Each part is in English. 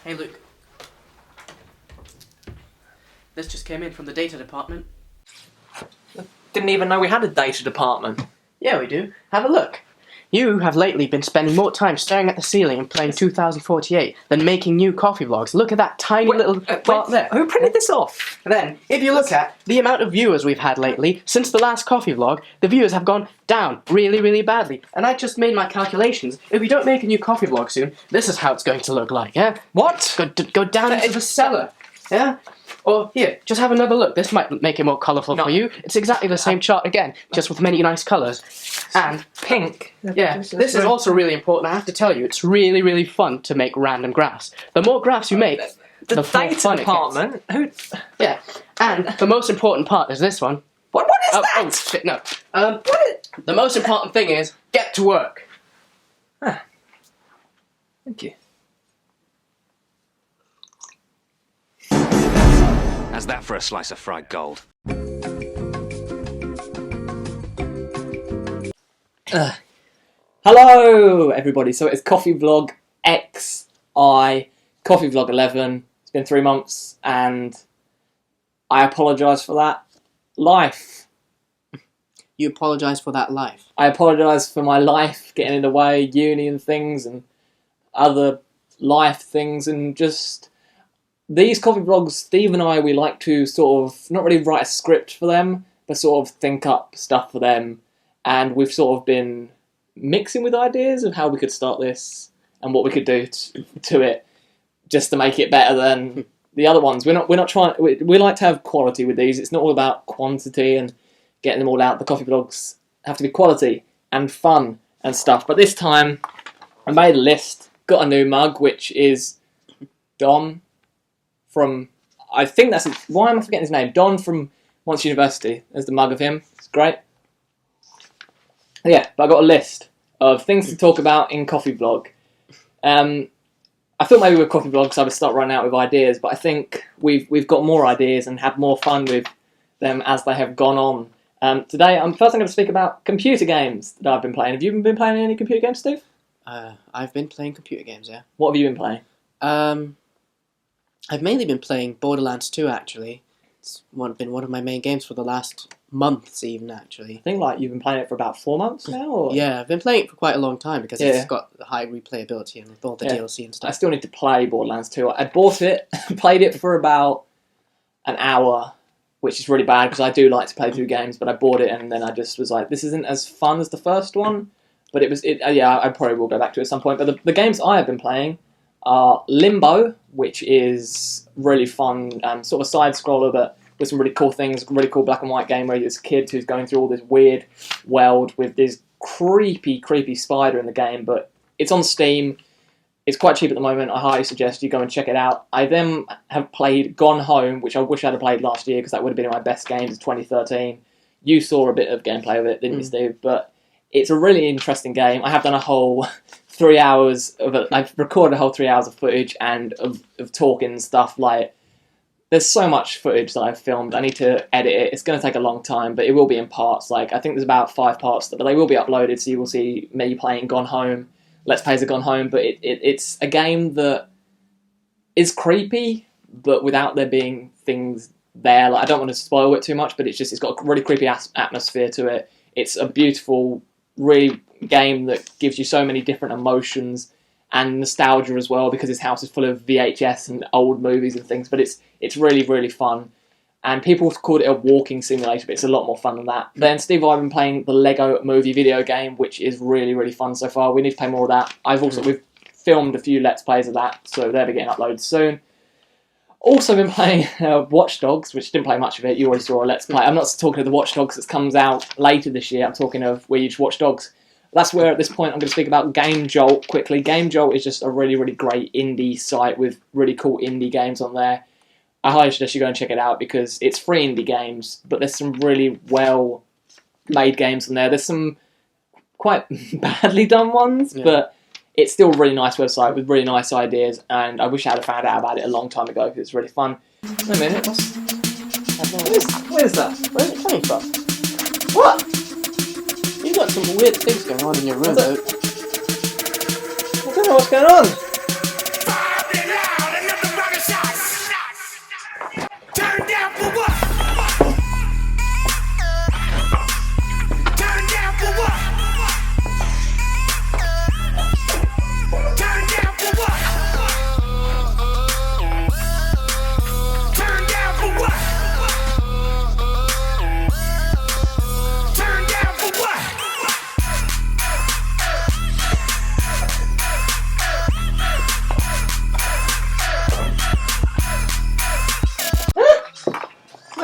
Hey Luke. This just came in from the data department. Didn't even know we had a data department. Yeah, we do. Have a look. You have lately been spending more time staring at the ceiling and playing 2048 than making new coffee vlogs. Look at that tiny little part there. Who printed this off? Then, if you look at the amount of viewers we've had lately, since the last coffee vlog, the viewers have gone down really, really badly. And I just made my calculations. If we don't make a new coffee vlog soon, this is how it's going to look like, yeah? What? Go down into the cellar, yeah? Or, here, just have another look. This might make it more colourful for you. It's exactly the same chart again, just with many nice colours. And pink. Yeah, this is also really important. I have to tell you, it's really, really fun to make random graphs. The more graphs you make, the more data fun department. it gets. Yeah, and the most important part is this one. What is that? Oh shit, no. The most important thing is get to work. Ah. Thank you. How's that for a slice of fried gold? Hello, everybody. So it's Coffee Vlog XI, Coffee Vlog 11. It's been 3 months, and I apologise for that. Life. You apologise for that life. I apologise for my life getting in the way, uni and things, and other life things, and just these coffee vlogs. Steve and I, we like to sort of not really write a script for them, but sort of think up stuff for them, and we've sort of been mixing with ideas of how we could start this and what we could do to it, just to make it better than the other ones. We're not trying. We like to have quality with these. It's not all about quantity and getting them all out. The coffee vlogs have to be quality and fun and stuff. But this time, I made a list. Got a new mug, which is Don from. I think that's. Why am I forgetting his name? Don from Monster University. There's the mug of him. It's great. Yeah, but I got a list of things to talk about in coffee vlog. I thought maybe with coffee vlogs I would start running out with ideas, but I think we've got more ideas and had more fun with them as they have gone on. Today, I'm going to speak about computer games that I've been playing. Have you been playing any computer games, Steve? I've been playing computer games, yeah. What have you been playing? I've mainly been playing Borderlands 2, actually. It's been one of my main games for the last months, even, actually. I think you've been playing it for about 4 months now? Or? Yeah, I've been playing it for quite a long time because it's got high replayability and with all the DLC and stuff. I still need to play Borderlands 2. I bought it, played it for about an hour, which is really bad because I do like to play through games, but I bought it and then I just was like, this isn't as fun as the first one. But I probably will go back to it at some point. But the games I have been playing are Limbo, which is really fun, sort of side-scroller, but with some really cool things, really cool black and white game where you're this kid who's going through all this weird world with this creepy spider in the game, but it's on Steam. It's quite cheap at the moment. I highly suggest you go and check it out. I then have played Gone Home, which I wish I'd have played last year because that would have been my best games of 2013. You saw a bit of gameplay of it, didn't you, Steve? But it's a really interesting game. I have done a whole 3 hours of it. I've recorded a whole 3 hours of footage and of talking and stuff. There's so much footage that I've filmed. I need to edit it. It's going to take a long time, but it will be in parts. I think there's about 5 parts, but they will be uploaded, so you will see me playing Gone Home. Let's Plays have Gone Home, but it's a game that is creepy, but without there being things there. I don't want to spoil it too much, but it's got a really creepy atmosphere to it. It's a beautiful, really game that gives you so many different emotions and nostalgia as well, because his house is full of VHS and old movies and things, but it's really, really fun. And people called it a walking simulator, but it's a lot more fun than that. Then Steve and I have been playing the Lego Movie video game, which is really, really fun so far. We need to play more of that. We've filmed a few Let's Plays of that, so they'll be getting uploaded soon. Also been playing Watch Dogs, which didn't play much of it. You already saw a Let's Play. I'm not talking of the Watch Dogs that comes out later this year. I'm talking of where you just watch dogs. That's where, at this point, I'm going to speak about Game Jolt quickly. Game Jolt is just a really, really great indie site with really cool indie games on there. I highly suggest you go and check it out because it's free indie games, but there's some really well-made games on there. There's some quite badly done ones, but it's still a really nice website with really nice ideas, and I wish I had found out about it a long time ago because it's really fun. Wait a minute, where's that? Where's it coming from? What? You've got some weird things going on in your room. I don't know what's going on.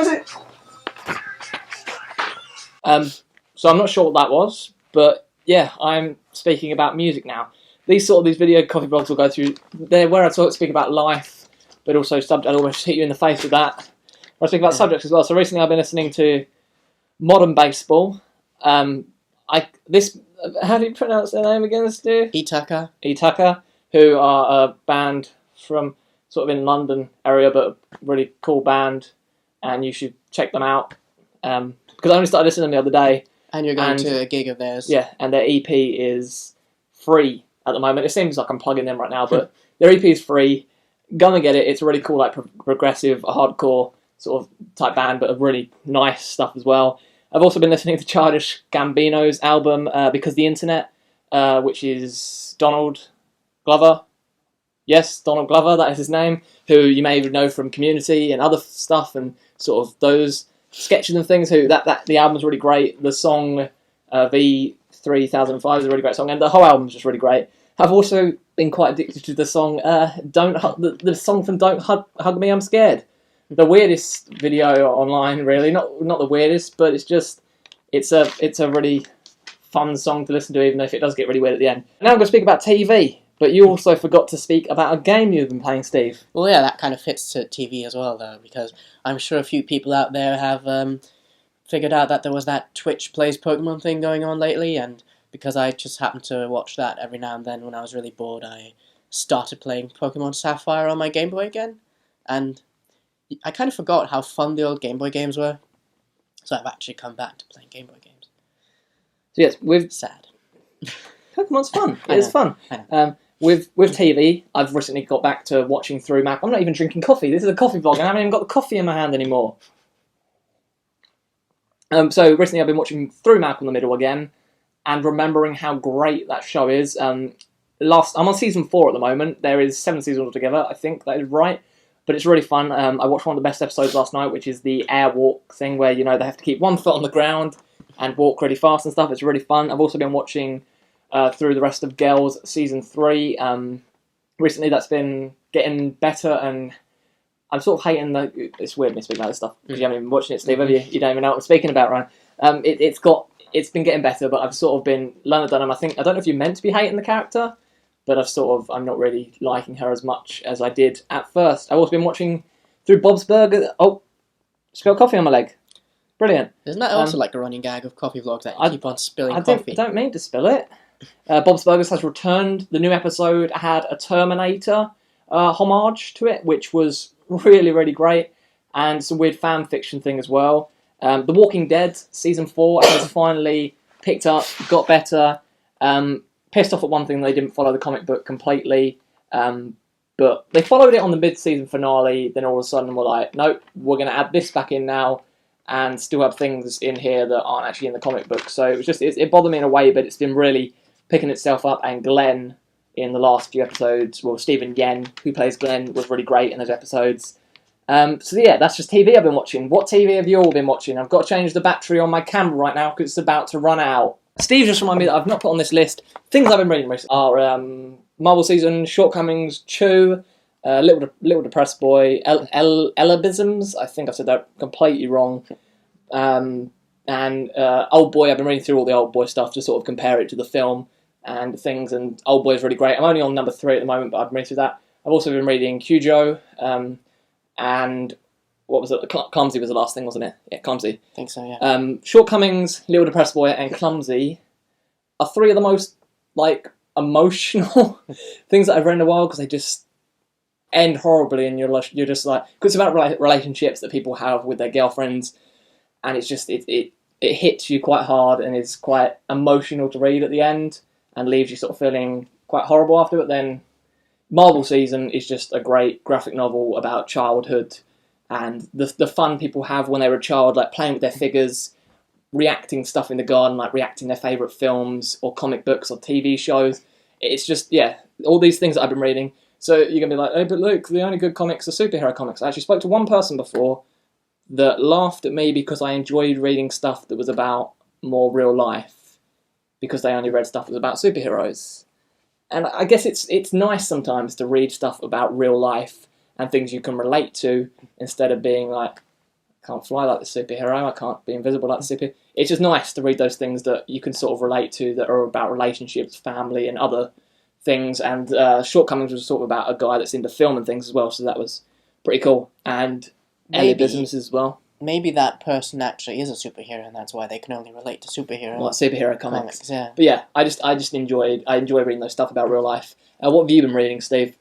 is it? So I'm not sure what that was, but yeah, I'm speaking about music now. These video coffee blogs will go through. They're where I speak about life, but also I almost hit you in the face with that. I speak about subjects as well. So recently I've been listening to Modern Baseball. How do you pronounce their name again, Stu? Itaka, who are a band from sort of in London area, but a really cool band, and you should check them out. Because I only started listening to them the other day. And you're going to a gig of theirs. Yeah, and their EP is free at the moment. It seems like I'm plugging them right now, but their EP is free. Go and get it. It's a really cool, like progressive, hardcore sort of type band, but a really nice stuff as well. I've also been listening to Childish Gambino's album, Because the Internet, which is Donald Glover. Yes, Donald Glover, that is his name, who you may even know from Community and other stuff and sort of those sketches and things. The album's really great. The song V3005 is a really great song, and the whole album's just really great. I've also been quite addicted to the song the song from Don't Hug Me, I'm Scared. The weirdest video online, really. Not the weirdest, but it's a really fun song to listen to, even if it does get really weird at the end. Now I'm going to speak about TV, but you also forgot to speak about a game you've been playing, Steve. Well, yeah, that kind of fits to TV as well, though, because I'm sure a few people out there have figured out that there was that Twitch Plays Pokemon thing going on lately, and because I just happened to watch that every now and then when I was really bored, I started playing Pokemon Sapphire on my Game Boy again, and I kind of forgot how fun the old Game Boy games were, so I've actually come back to playing Game Boy games. So yes, Sad. Pokemon's fun. It is fun. With TV, I've recently got back to watching Through Mac. I'm not even drinking coffee. This is a coffee vlog, and I haven't even got the coffee in my hand anymore. So recently I've been watching Through Mac on the Middle again, and remembering how great that show is. I'm on season 4 at the moment. There is 7 seasons altogether, I think that is right. But it's really fun. I watched one of the best episodes last night, which is the airwalk thing, where they have to keep one foot on the ground and walk really fast and stuff. It's really fun. I've also been watching through the rest of Girls season 3. Recently, that's been getting better, and I'm sort of hating it's weird me speaking about this stuff because you haven't even been watching it, Steve. Have you? You don't even know what I'm speaking about, Ryan. It's been getting better, but I've sort of been learning Dunham. I don't know if you're meant to be hating the character, but I'm not really liking her as much as I did at first. I've also been watching through Bob's Burger. Oh, spilled coffee on my leg. Brilliant. Isn't that also like a running gag of coffee vlogs that you keep on spilling coffee? I don't mean to spill it. Bob's Burgers has returned. The new episode had a Terminator homage to it, which was really, really great, and some weird fan fiction thing as well. The Walking Dead season 4 has finally picked up, got better. Pissed off at one thing, they didn't follow the comic book completely, but they followed it on the mid-season finale. Then all of a sudden we're like, nope, we're going to add this back in now, and still have things in here that aren't actually in the comic book. So it bothered me in a way, but it's been really picking itself up. And Glenn in the last few episodes, well, Stephen Yen, who plays Glenn, was really great in those episodes. So yeah, that's just TV I've been watching. What TV have you all been watching? I've got to change the battery on my camera right now because it's about to run out. Steve just reminded me that I've not put on this list. Things I've been reading recently are Marvel Season, Shortcomings, Chew, Little Depressed Boy, Elabisms. I think I've said that completely wrong. And Old Boy. I've been reading through all the Old Boy stuff to sort of compare it to the film and things. And Old Boy is really great. I'm only on number 3 at the moment, but I've been reading through that. I've also been reading Cujo, and what was it? Clumsy was the last thing, wasn't it? Yeah, Clumsy. I think so, yeah. Shortcomings, Little Depressed Boy, and Clumsy are 3 of the most emotional things that I've read in a while, because they just end horribly, and you're just like, because it's about relationships that people have with their girlfriends, and it's just it hits you quite hard, and it's quite emotional to read at the end, and leaves you sort of feeling quite horrible after. But then Marvel Season is just a great graphic novel about childhood and the fun people have when they were a child, like playing with their figures, reacting stuff in the garden, like reacting their favourite films or comic books or TV shows. It's just, yeah, all these things that I've been reading. So you're going to be like, oh, but look, the only good comics are superhero comics. I actually spoke to one person before that laughed at me because I enjoyed reading stuff that was about more real life, because they only read stuff that was about superheroes. And I guess it's nice sometimes to read stuff about real life and things you can relate to, instead of being like, can't fly like the superhero, I can't be invisible like the superhero. It's just nice to read those things that you can sort of relate to, that are about relationships, family, and other things. And Shortcomings was sort of about a guy that's into film and things as well, so that was pretty cool. And Ellie Business as well. Maybe that person actually is a superhero, and that's why they can only relate to superhero Like superhero comics. Yeah. But yeah, I enjoy reading those stuff about real life. What have you been reading, Steve?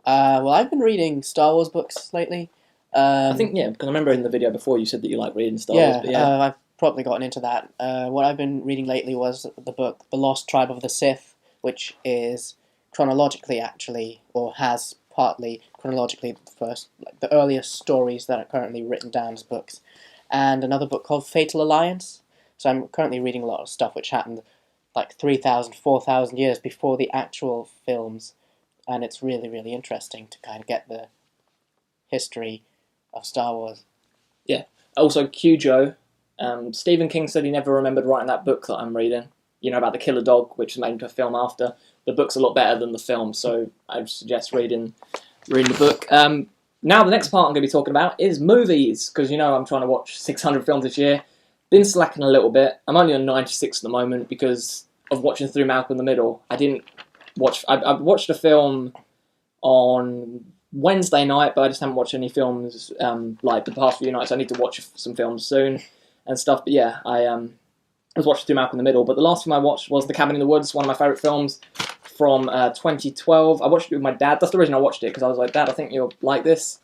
Well, I've been reading Star Wars books lately. I think, because I remember in the video before you said that you like reading Star Wars. But I've probably gotten into that. What I've been reading lately was the book The Lost Tribe of the Sith, which is chronologically actually, or has partly chronologically the earliest stories that are currently written down as books, and another book called Fatal Alliance. So I'm currently reading a lot of stuff which happened like 3,000, 4,000 years before the actual films, and it's really, really interesting to kind of get the history of Star Wars. Yeah. Also, Cujo. Stephen King said he never remembered writing that book that I'm reading. About the killer dog, which was made into a film after. The book's a lot better than the film, so I would suggest reading the book. Now the next part I'm going to be talking about is movies, because I'm trying to watch 600 films this year. Been slacking a little bit. I'm only on 96 at the moment because of watching through Malcolm in the Middle. I watched a film on Wednesday night, but I just haven't watched any films like the past few nights. I need to watch some films soon and stuff. But yeah, I was watching through Malcolm in the Middle. But the last film I watched was The Cabin in the Woods, one of my favourite films from 2012. I watched it with my dad. That's the reason I watched it, because I was like, Dad, I think you'll like this.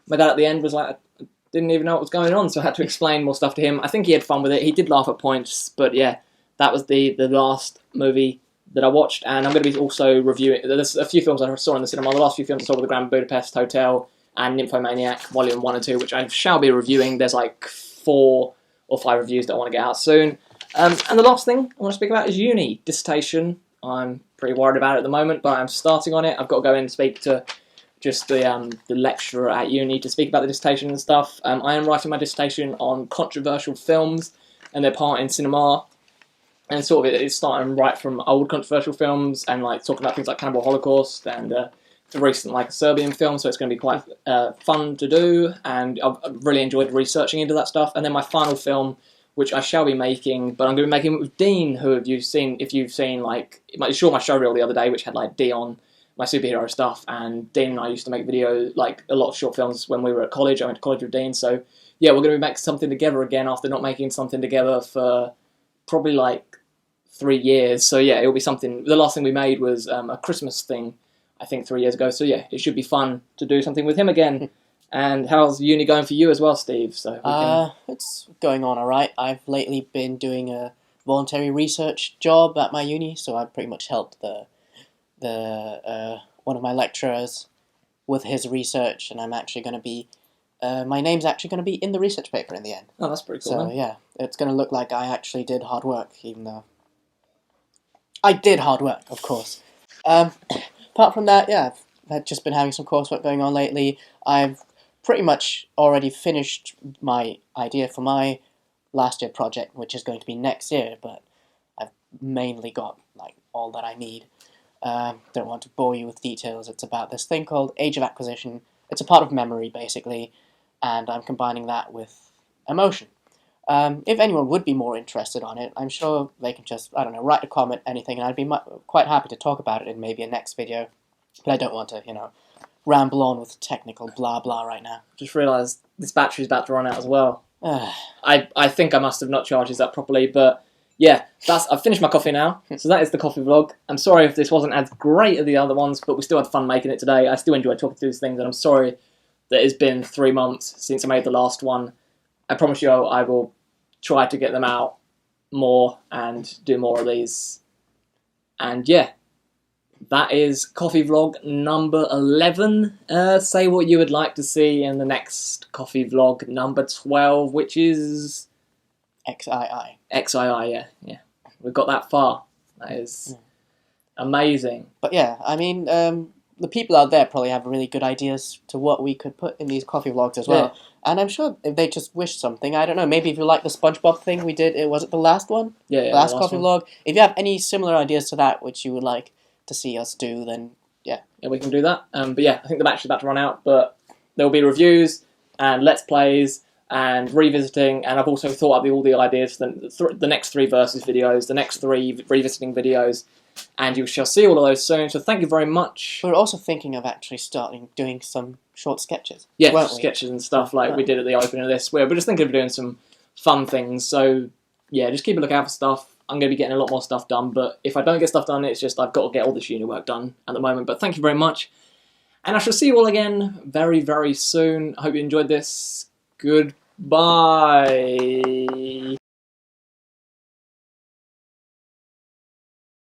My dad at the end was like, I didn't even know what was going on, so I had to explain more stuff to him. I think he had fun with it. He did laugh at points, but yeah, that was the last movie that I watched, and I'm going to be also reviewing. There's a few films I saw in the cinema. The last few films I saw were The Grand Budapest Hotel and Nymphomaniac Volume 1 and 2, which I shall be reviewing. There's like 4 or 5 reviews that I want to get out soon. And the last thing I want to speak about is uni, dissertation. I'm pretty worried about it at the moment, but I'm starting on it. I've got to go in and speak to just the lecturer at uni to speak about the dissertation and stuff. I am writing my dissertation on controversial films and their part in cinema. And sort of it's starting right from old controversial films and like talking about things like Cannibal Holocaust and the recent like Serbian film. So it's going to be quite fun to do, and I've really enjoyed researching into that stuff. And then my final film, which I shall be making, but I'm going to be making it with Dean, who if you've seen like you saw my show reel the other day, which had like Dion, my superhero stuff, and Dean and I used to make video like a lot of short films when we were at college. I went to college with Dean, so yeah, we're going to be making something together again after not making something together for probably like 3 years. So yeah, it'll be something. The last thing we made was a Christmas thing, I think 3 years ago. So yeah, it should be fun to do something with him again. And how's uni going for you as well, Steve? So it's going on alright. I've lately been doing a voluntary research job at my uni, so I've pretty much helped the one of my lecturers with his research, and I'm actually going to be my name's actually going to be in the research paper in the end. Oh, that's pretty cool. So man. yeah, it's going to look like I actually did hard work, even though I did hard work, of course. Apart from that, yeah, I've just been having some coursework going on lately. I've pretty much already finished my idea for my last year project, which is going to be next year, but I've mainly got like all that I need. Don't want to bore you with details. It's about this thing called Age of Acquisition. It's a part of memory, basically, and I'm combining that with emotion. If anyone would be more interested on it, I'm sure they can just, I don't know, write a comment, anything, and I'd be quite happy to talk about it in maybe a next video. But I don't want to, ramble on with technical blah blah right now. Just realised this battery's about to run out as well. I think I must have not charged this up properly, but yeah, I've finished my coffee now, so that is the coffee vlog. I'm sorry if this wasn't as great as the other ones, but we still had fun making it today. I still enjoyed talking through these things, and I'm sorry that it's been 3 months since I made the last one. I promise you I will try to get them out more and do more of these. And yeah, that is coffee vlog number 11. Say what you would like to see in the next coffee vlog number 12, which is XII. XII, yeah. We've got that far. That is amazing. But yeah, I mean, the people out there probably have really good ideas to what we could put in these coffee vlogs as well. Yeah. And I'm sure if they just wish something, I don't know, maybe if you like the SpongeBob thing we did, was it the last one? Yeah, the last coffee vlog. If you have any similar ideas to that which you would like to see us do, then yeah. Yeah, we can do that. But yeah, I think the battery's about to run out, but there will be reviews and Let's Plays and revisiting, and I've also thought up all the ideas for the next 3 versus videos, the next 3 revisiting videos, and you shall see all of those soon, so thank you very much. We're also thinking of actually doing some short sketches. Yeah, weren't we? sketches and stuff like we did at the opening of this. We're just thinking of doing some fun things, so yeah, just keep a lookout for stuff. I'm going to be getting a lot more stuff done, but if I don't get stuff done, it's just I've got to get all this uni work done at the moment. But thank you very much, and I shall see you all again very, very soon. I hope you enjoyed this. Goodbye.